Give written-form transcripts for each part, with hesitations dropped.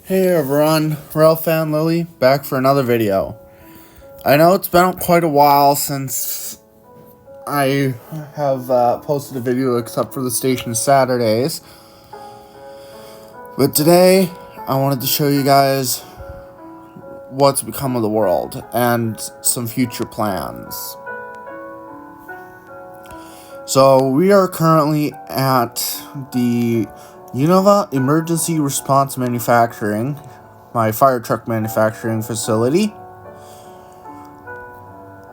Hey everyone, Ralph and Lily back for another video. I know it's been quite a while since I have posted a video except for the station Saturdays. But today, I wanted to show you guys what's become of the world and some future plans. So we are currently at the Unova Emergency Response Manufacturing, my fire truck manufacturing facility.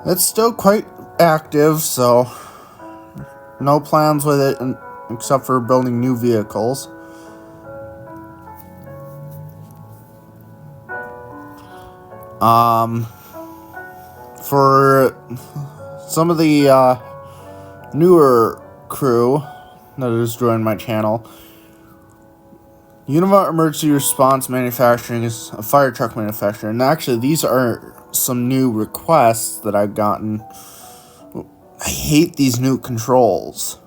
It's still quite active, so no plans with it except for building new vehicles. For some of the newer crew that has joined my channel, Unova Emergency Response Manufacturing is a fire truck manufacturer, and actually these are some new requests that I've gotten. I hate these new controls.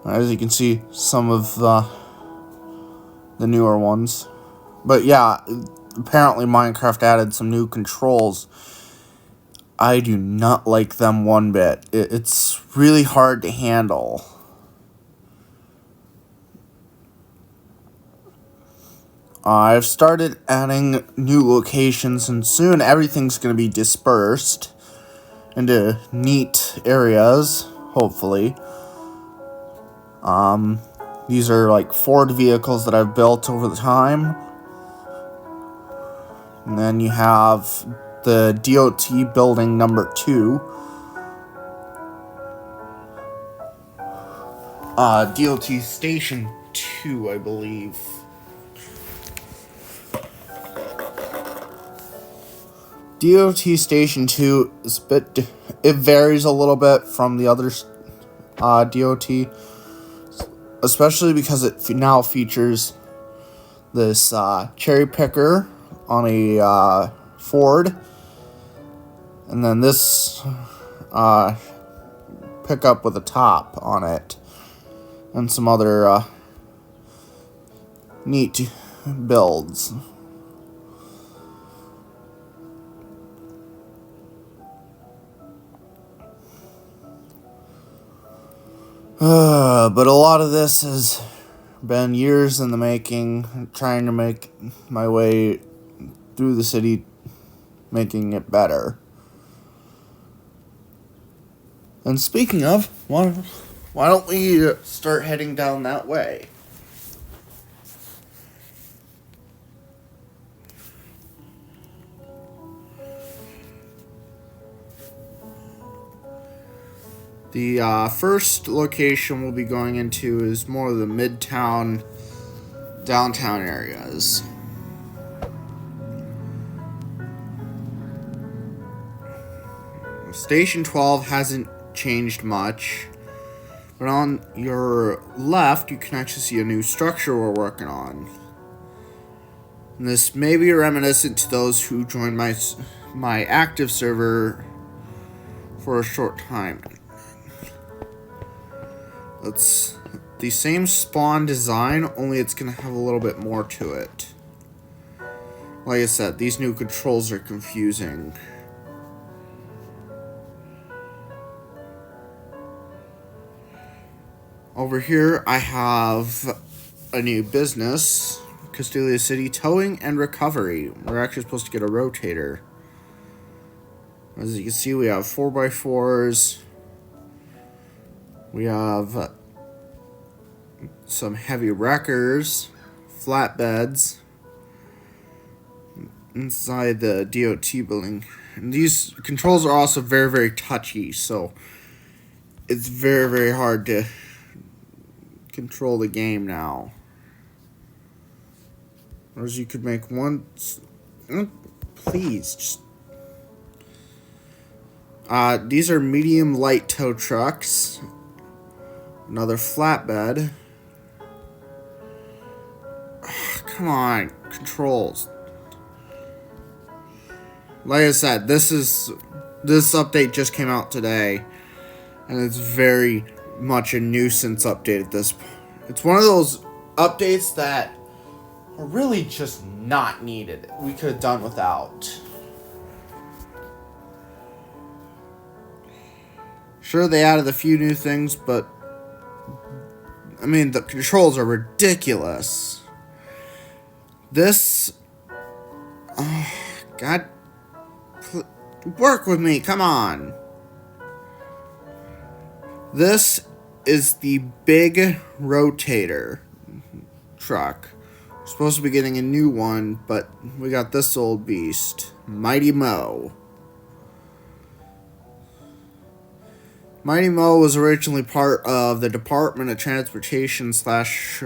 As you can see, some of the newer ones. But yeah, apparently Minecraft added some new controls. I do not like them one bit. It's really hard to handle. I've started adding new locations, and soon everything's going to be dispersed into neat areas, hopefully. These are like Ford vehicles that I've built over the time. And then you have the DOT building number 2. DOT Station 2, I believe. DOT Station 2 is a bit... It varies a little bit from the other DOT. Especially because it now features this cherry picker on a Ford. And then this pickup with a top on it. And some other neat builds. But a lot of this has been years in the making, trying to make my way through the city, making it better. And speaking of, why don't we start heading down that way? The first location we'll be going into is more of the midtown, downtown areas. Station 12 hasn't changed much, but on your left you can actually see a new structure we're working on. And this may be reminiscent to those who joined my active server for a short time. It's the same spawn design, only it's going to have a little bit more to it. Like I said, these new controls are confusing. Over here, I have a new business, Castelia City Towing and Recovery. We're actually supposed to get a rotator. As you can see, we have 4x4s. We have some heavy wreckers, flatbeds, inside the DOT building. And these controls are also very, very touchy, so it's very, very hard to control the game now. Whereas you could make one... Please, just... these are medium light tow trucks. Another flatbed. Come on, controls. Like I said, this update just came out today, and it's very much a nuisance update at this point. It's one of those updates that are really just not needed. We could have done without. Sure, they added a few new things, but I mean, the controls are ridiculous. This... Oh, God... Work with me, come on. This is the big rotator truck. We're supposed to be getting a new one, but we got this old beast. Mighty Mo. Mighty Mo was originally part of the Department of Transportation slash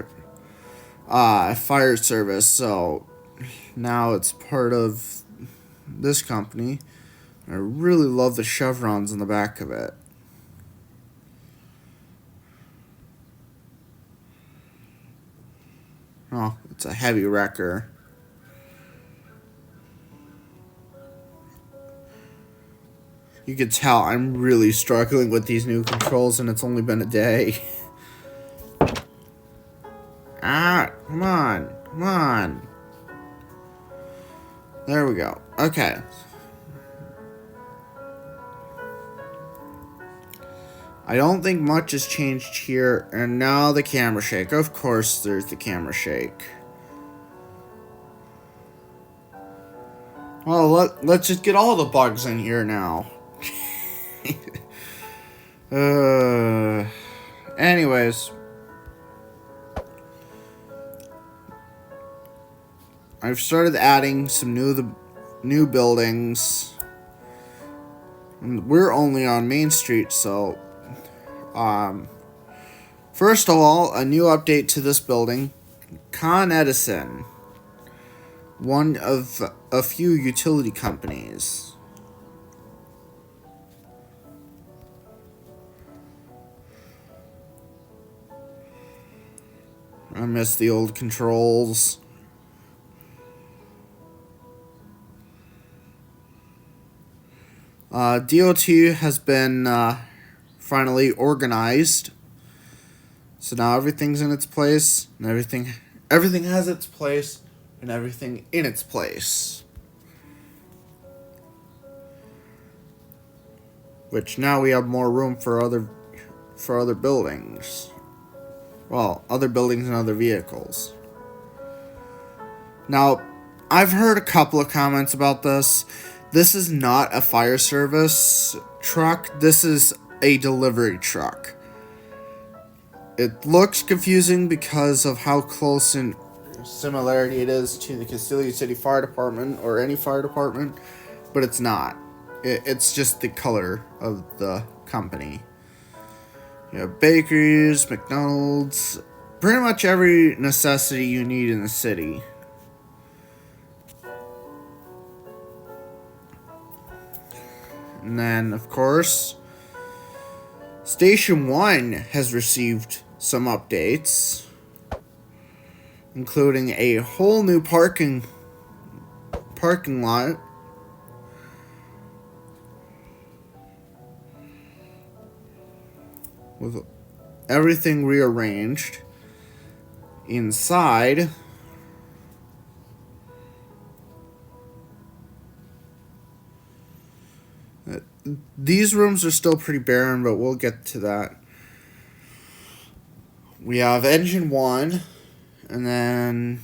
Fire Service, so now it's part of this company. I really love the chevrons on the back of it. Oh, it's a heavy wrecker. You can tell I'm really struggling with these new controls, and it's only been a day. Ah, come on, come on. There we go. Okay. I don't think much has changed here, and now the camera shake. Of course there's the camera shake. Well, let's just get all the bugs in here now. Anyways. I've started adding some new buildings. And we're only on Main Street, so... First of all, a new update to this building. Con Edison. One of a few utility companies. I miss the old controls. DOT has been finally organized. So now everything's in its place, and everything has its place, and everything in its place. Which now we have more room for other buildings. Well, other buildings and other vehicles. Now, I've heard a couple of comments about this. This is not a fire service truck. This is a delivery truck. It looks confusing because of how close in similarity it is to the Castilla City Fire Department or any fire department, but it's not. It's just the color of the company. You have bakeries, McDonald's, pretty much every necessity you need in the city. And then, of course, Station 1 has received some updates, including a whole new parking lot. With everything rearranged. Inside, these rooms are still pretty barren, but we'll get to that. We have Engine 1, and then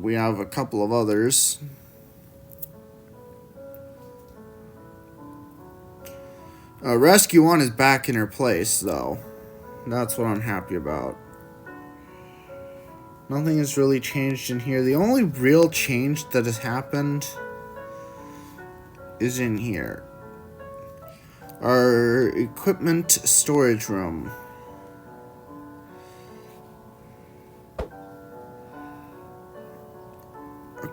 we have a couple of others. Rescue 1 is back in her place, though. That's what I'm happy about. Nothing has really changed in here. The only real change that has happened is in here. Our equipment storage room. Oh,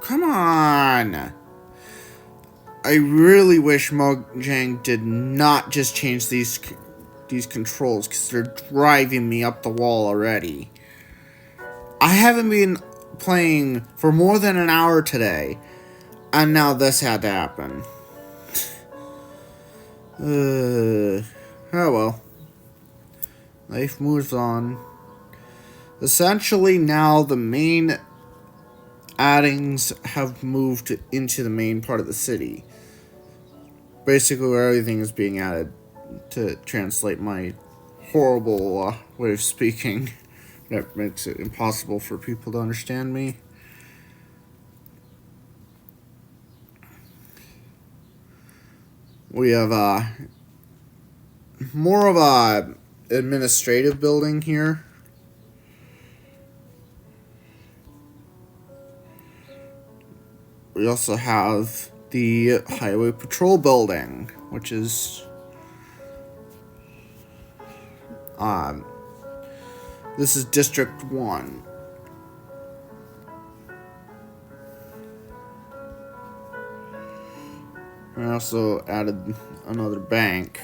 come on! I really wish Mojang did not just change these controls, because they're driving me up the wall already. I haven't been playing for more than an hour today, and now this had to happen. Oh well. Life moves on. Essentially, now the main addings have moved into the main part of the city. Basically, where everything is being added, to translate my horrible way of speaking that makes it impossible for people to understand me. We have more of a administrative building here. We also have the Highway Patrol building, which is this is District 1. I also added another bank.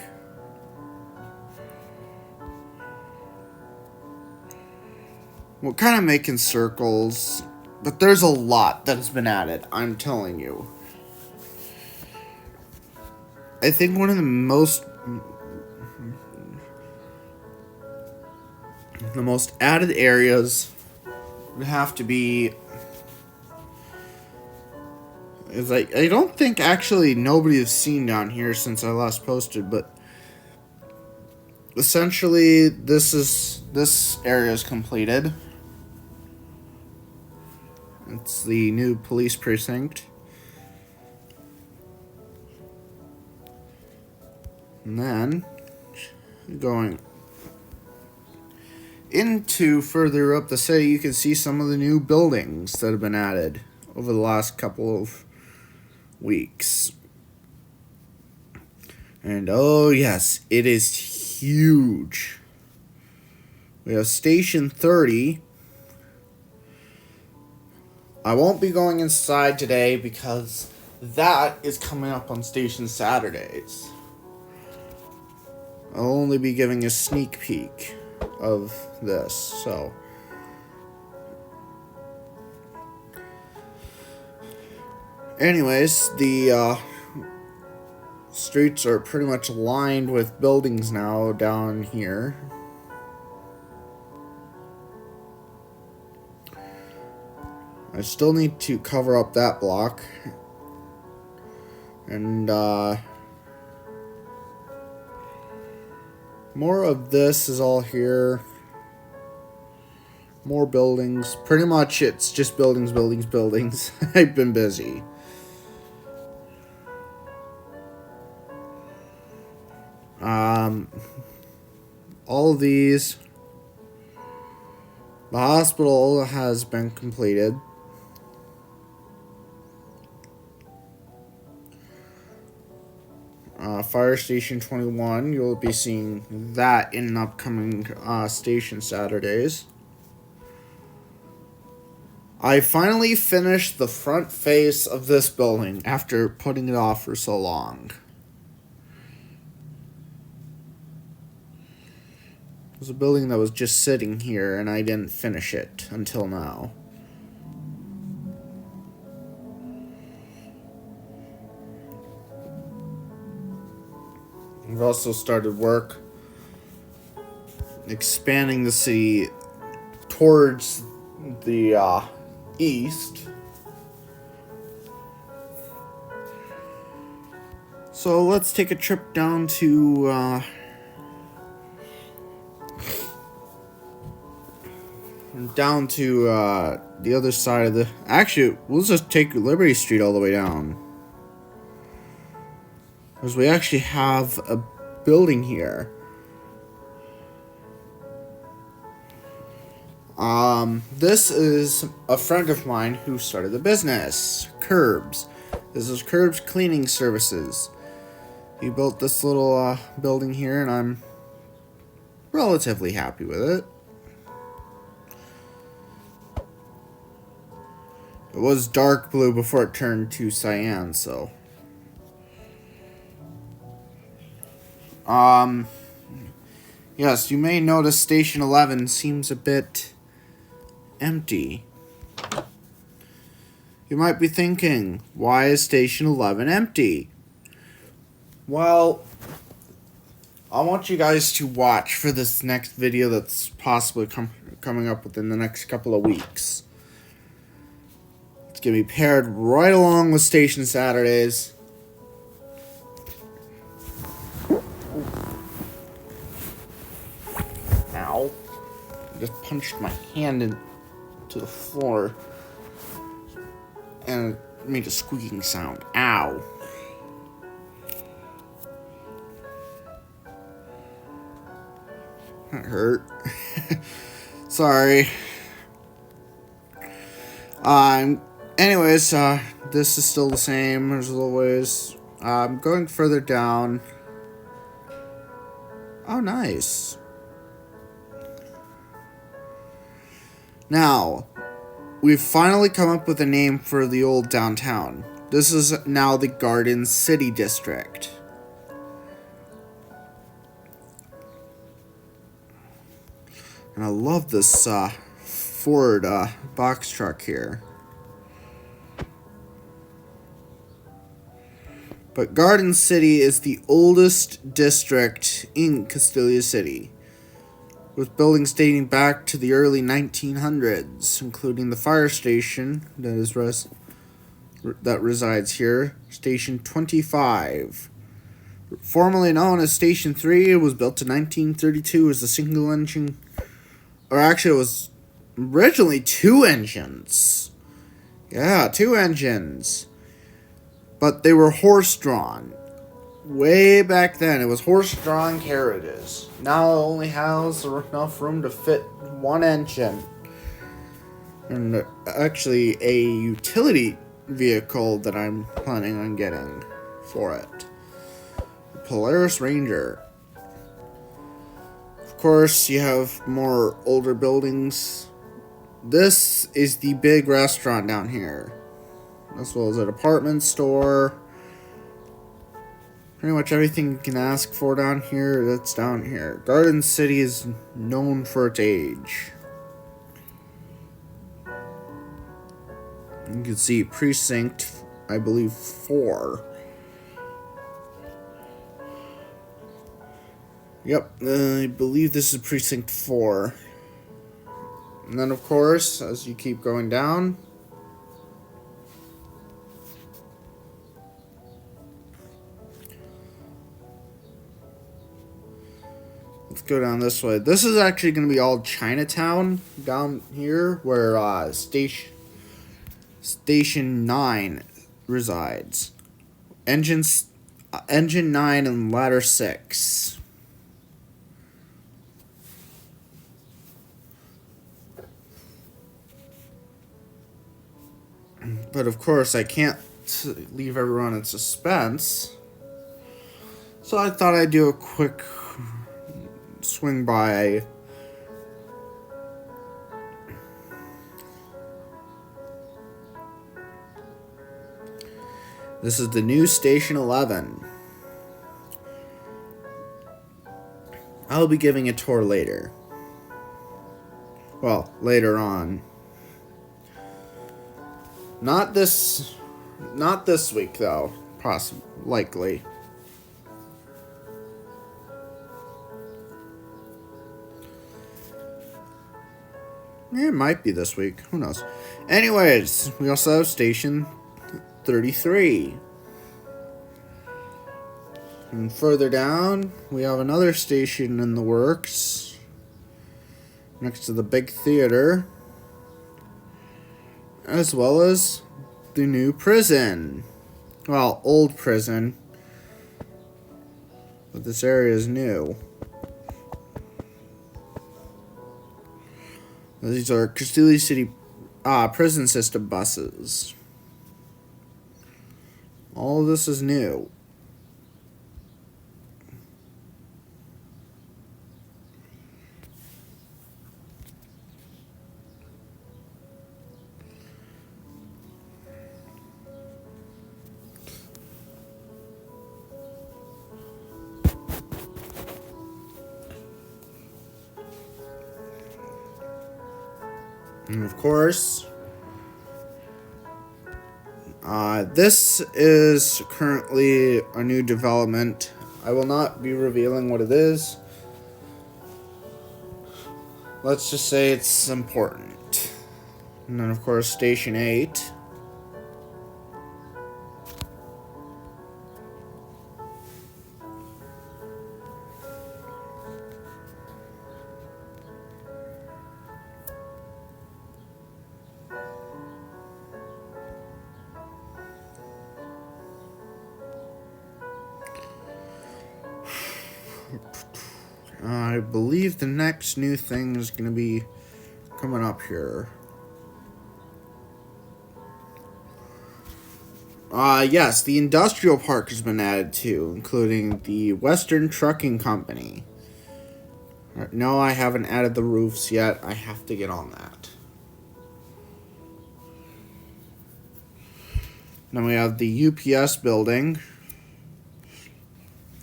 We're kind of making circles, but there's a lot that has been added, I'm telling you. I think one of the most added areas would have to be is I don't think actually nobody has seen down here since I last posted, but essentially this area is completed. It's the new police precinct. And then going into further up the city, you can see some of the new buildings that have been added over the last couple of weeks. And oh yes, it is huge. We have Station 30. I won't be going inside today because that is coming up on Station Saturdays. I'll only be giving a sneak peek of this, so. Anyways, the streets are pretty much lined with buildings now down here. I still need to cover up that block. And, more of this is all here. More buildings. Pretty much it's just buildings, buildings, buildings. I've been busy. All of these. The hospital has been completed. Fire Station 21, you'll be seeing that in upcoming station Saturdays. I finally finished the front face of this building after putting it off for so long. It was a building that was just sitting here and I didn't finish it until now. We've also started work expanding the city towards the east. So let's take a trip down to the other side of the... Actually, we'll just take Liberty Street all the way down. Because we actually have a building here. This is a friend of mine who started the business, Curbs. This is Curbs Cleaning Services. He built this little building here, and I'm relatively happy with it. It was dark blue before it turned to cyan, so... Yes, you may notice Station 11 seems a bit empty. You might be thinking, why is Station 11 empty? Well, I want you guys to watch for this next video that's possibly coming up within the next couple of weeks. It's going to be paired right along with Station Saturdays. Ow. I just punched my hand into the floor. And it made a squeaking sound. Ow. That hurt. Sorry. Anyways, this is still the same as always. I'm going further down. Oh, nice. Now, we've finally come up with a name for the old downtown. This is now the Garden City District. And I love this Ford box truck here. But Garden City is the oldest district in Castelia City, with buildings dating back to the early 1900s, including the fire station that resides here, Station 25. Formerly known as Station 3, it was built in 1932 as a single engine, or actually it was originally 2 engines. Yeah, 2 engines. But they were horse-drawn. Way back then, it was horse-drawn carriages. Now it only has enough room to fit 1 engine. And actually a utility vehicle that I'm planning on getting for it. Polaris Ranger. Of course, you have more older buildings. This is the big restaurant down here, as well as a department store. Pretty much everything you can ask for down here, that's down here. Garden City is known for its age. You can see precinct, I believe, 4. Yep, I believe this is precinct 4. And then, of course, as you keep going down, let's go down this way. This is actually going to be all Chinatown down here, where Station 9 resides. Engine 9 and Ladder 6. But of course, I can't leave everyone in suspense. So I thought I'd do a quick swing by. This is the new Station 11. I'll be giving a tour later. Well, later on. Not this week, though. Likely. It might be this week. Who knows? Anyways, we also have Station 33. And further down, we have another station in the works. Next to the big theater. As well as the new prison. Well, old prison. But this area is new. These are Castelia City prison system buses. All of this is new. And of course, this is currently a new development. I will not be revealing what it is. Let's just say it's important. And then, of course, Station 8. I believe the next new thing is going to be coming up here. Yes, the industrial park has been added to, including the Western Trucking Company. No, I haven't added the roofs yet. I have to get on that. Then we have the UPS building.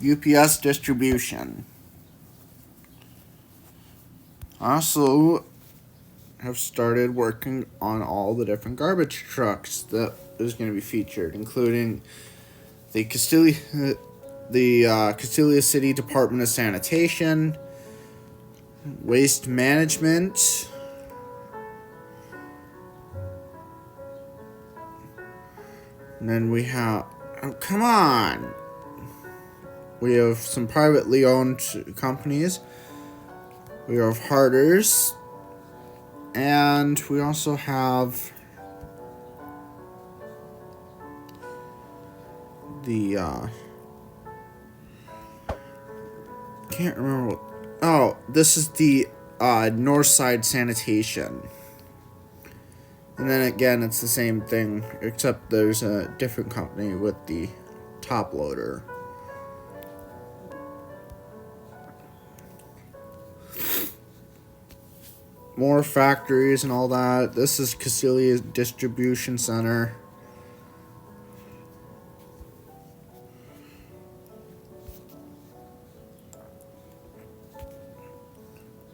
UPS distribution. Also, have started working on all the different garbage trucks that is going to be featured, including the Castilia City Department of Sanitation, Waste Management, and then we have, oh, come on, we have some privately owned companies. We have Harders, and we also have the can't remember what, oh, this is the Northside Sanitation. And then again, it's the same thing, except there's a different company with the top loader. More factories and all that. This is Castilia Distribution Center.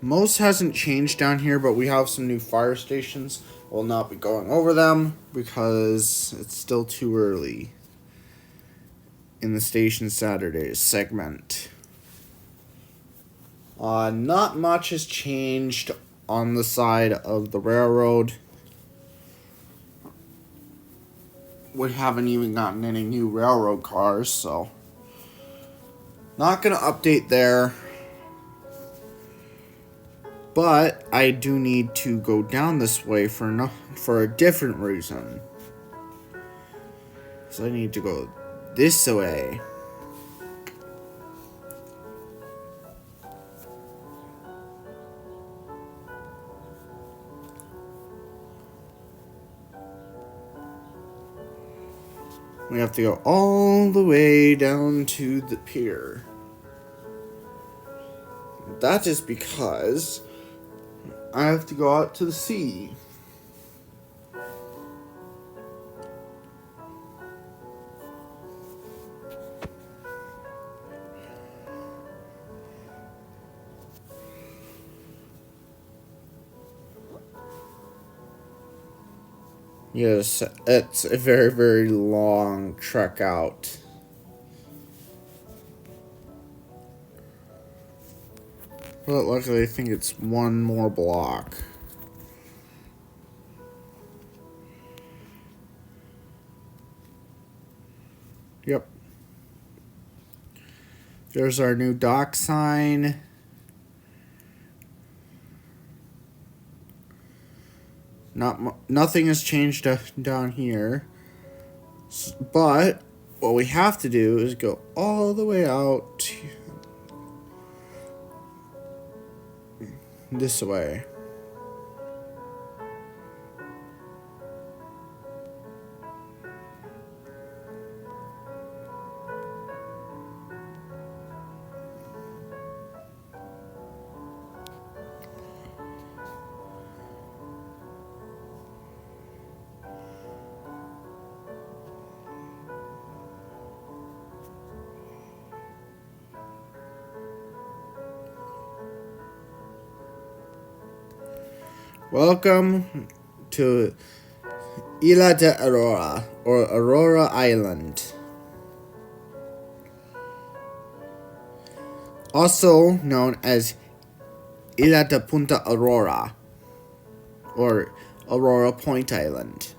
Most hasn't changed down here, but we have some new fire stations. We'll not be going over them because it's still too early in the Station Saturdays segment. Not much has changed on the side of the railroad. We haven't even gotten any new railroad cars, so not gonna update there. But I do need to go down this way for a different reason. So I need to go this way. We have to go all the way down to the pier. That is because I have to go out to the sea. Yes, it's a very, very long trek out. But luckily, I think it's one more block. Yep. There's our new dock sign. Nothing has changed down here. But what we have to do is go all the way out this way. Welcome to Isla de Aurora, or Aurora Island. also known as Isla de Punta Aurora, or Aurora Point Island.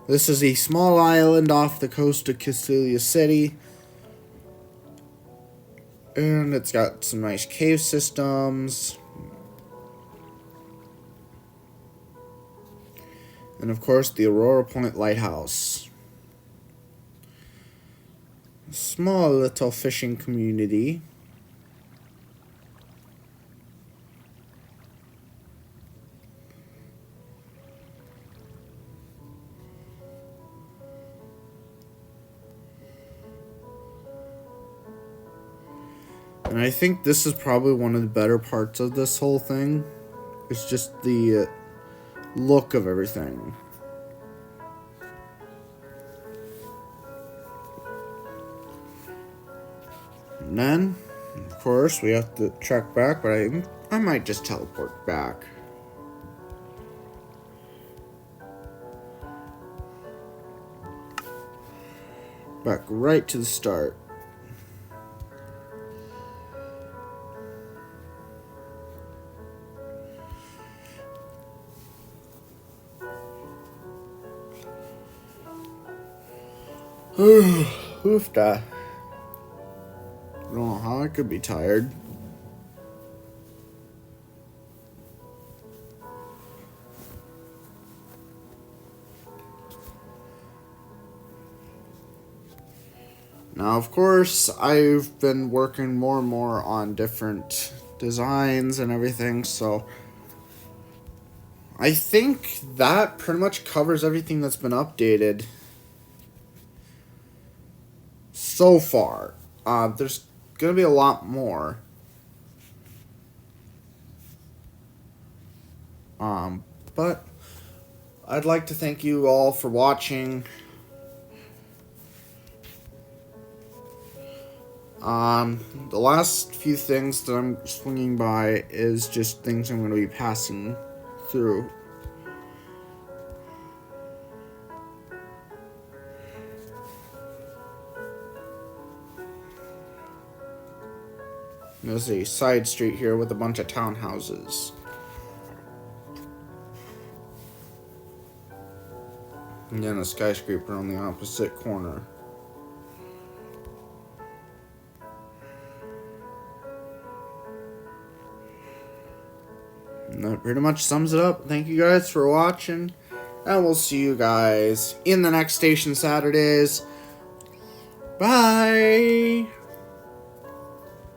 This is a small island off the coast of Castilla City, and it's got some nice cave systems. And of course, the Aurora Point Lighthouse. A small little fishing community. And I think this is probably one of the better parts of this whole thing. It's just the look of everything. And then, of course, we have to check back, but I might just teleport back. Back right to the start. Oof da. I don't know how I could be tired. Now, of course, I've been working more and more on different designs and everything, so I think that pretty much covers everything that's been updated so far. There's going to be a lot more. But I'd like to thank you all for watching. The last few things that I'm swinging by is just things I'm going to be passing through. There's a side street here with a bunch of townhouses. And then a skyscraper on the opposite corner. And that pretty much sums it up. Thank you guys for watching. And we'll see you guys in the next Station Saturdays. Bye!